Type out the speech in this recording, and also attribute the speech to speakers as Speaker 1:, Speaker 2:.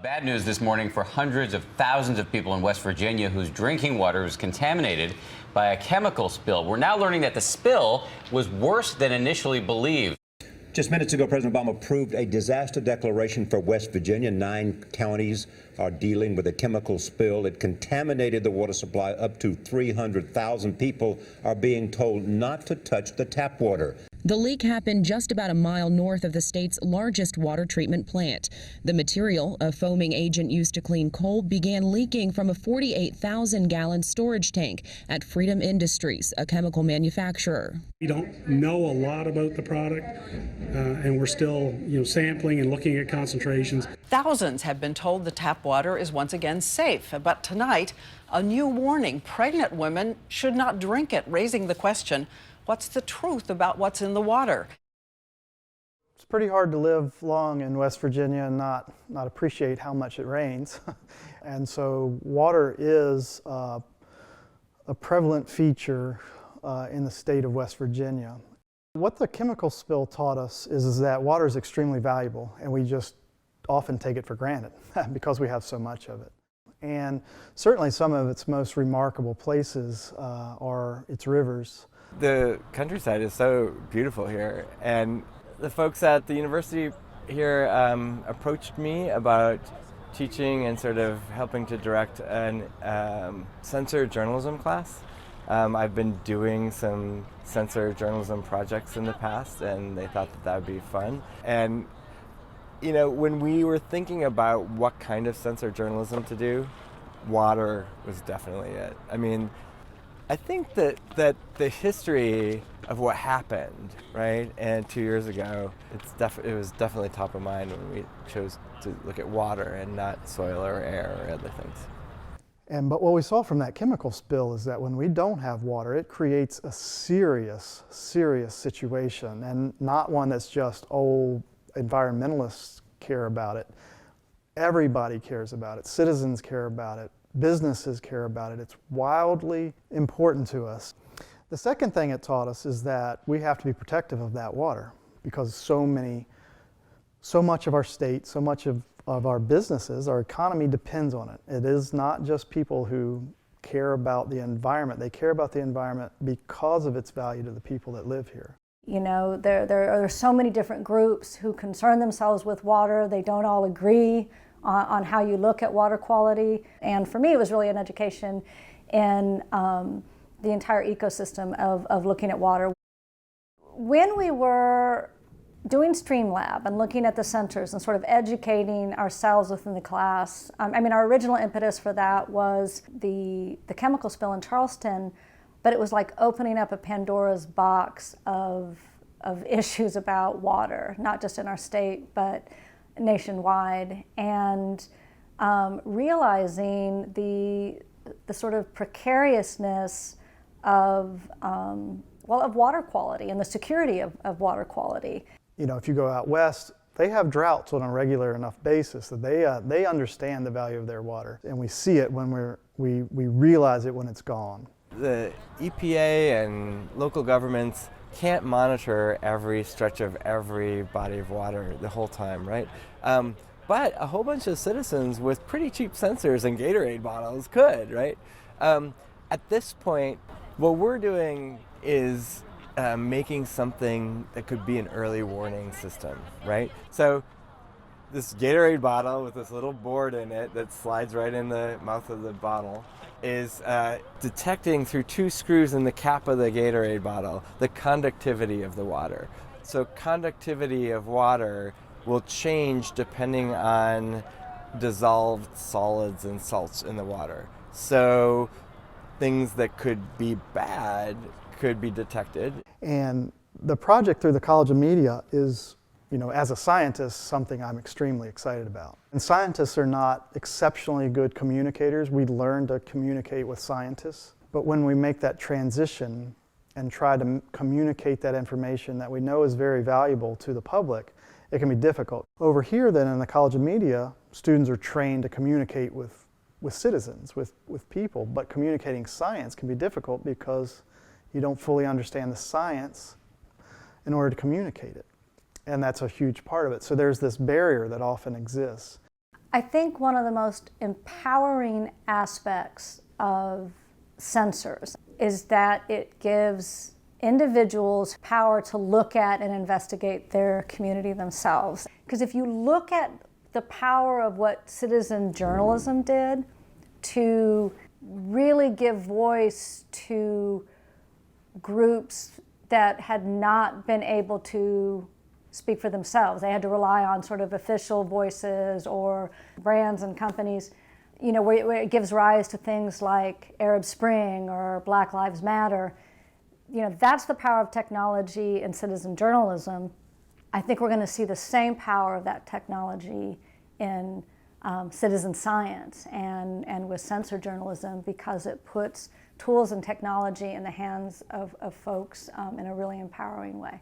Speaker 1: Bad news this morning for hundreds of thousands of people in West Virginia whose drinking water was contaminated by a chemical spill. We're now learning that the spill was worse than initially believed.
Speaker 2: Just minutes ago, President Obama approved a disaster declaration for West Virginia. 9 counties are dealing with a chemical spill. It contaminated the water supply. Up to 300,000 people are being told not to touch the tap water.
Speaker 3: The leak happened just about a mile north of the state's largest water treatment plant. The material, a foaming agent used to clean coal, began leaking from a 48,000-gallon storage tank at Freedom Industries, a chemical manufacturer.
Speaker 4: We don't know a lot about the product, and we're still, sampling and looking at concentrations.
Speaker 5: Thousands have been told the tap water is once again safe, but tonight, a new warning: pregnant women should not drink it, raising the question, what's the truth about what's in the water?
Speaker 6: It's pretty hard to live long in West Virginia and not appreciate how much it rains. And so water is a prevalent feature in the state of West Virginia. What the chemical spill taught us is that water is extremely valuable, and we just often take it for granted because we have so much of it. And certainly some of its most remarkable places are its rivers.
Speaker 7: The countryside is so beautiful here, and the folks at the university here approached me about teaching and sort of helping to direct an censor journalism class. I've been doing some censor journalism projects in the past, and they thought that would be fun. And when we were thinking about what kind of censor journalism to do, water was definitely it. I mean, I think that the history of what happened, right, and 2 years ago, it was definitely top of mind when we chose to look at water and not soil or air or other things.
Speaker 6: But what we saw from that chemical spill is that when we don't have water, it creates a serious situation, and not one that's just, environmentalists care about it. Everybody cares about it. Citizens care about it. Businesses care about it. It's wildly important to us. The second thing it taught us is that we have to be protective of that water, because so much of our state, so much of our businesses, our economy depends on it. It is not just people who care about the environment. They care about the environment because of its value to the people that live here.
Speaker 8: There are so many different groups who concern themselves with water. They don't all agree on how you look at water quality. And for me, it was really an education in the entire ecosystem of looking at water. When we were doing Streamlab and looking at the sensors and sort of educating ourselves within the class, our original impetus for that was the chemical spill in Charleston, but it was like opening up a Pandora's box of issues about water, not just in our state, but nationwide, and realizing the sort of precariousness of water quality and the security of water quality.
Speaker 6: If you go out west, they have droughts on a regular enough basis that they understand the value of their water, and we see it when we realize it when it's gone.
Speaker 7: The EPA and local governments can't monitor every stretch of every body of water the whole time, right? But a whole bunch of citizens with pretty cheap sensors and Gatorade bottles could, right? At this point, what we're doing is making something that could be an early warning system, right? So this Gatorade bottle with this little board in it that slides right in the mouth of the bottle is detecting through 2 screws in the cap of the Gatorade bottle the conductivity of the water. So conductivity of water will change depending on dissolved solids and salts in the water. So things that could be bad could be detected.
Speaker 6: And the project through the College of Media is, as a scientist, something I'm extremely excited about. And scientists are not exceptionally good communicators. We learn to communicate with scientists. But when we make that transition and try to communicate that information that we know is very valuable to the public, it can be difficult. Over here then in the College of Media, students are trained to communicate with citizens, with people, but communicating science can be difficult because you don't fully understand the science in order to communicate it. And that's a huge part of it. So there's this barrier that often exists.
Speaker 8: I think one of the most empowering aspects of sensors is that it gives individuals power to look at and investigate their community themselves. Because if you look at the power of what citizen journalism did to really give voice to groups that had not been able to speak for themselves. They had to rely on sort of official voices or brands and companies, you know, where it gives rise to things like Arab Spring or Black Lives Matter. You know, that's the power of technology and citizen journalism. I think we're going to see the same power of that technology in citizen science and with sensor journalism, because it puts tools and technology in the hands of folks in a really empowering way.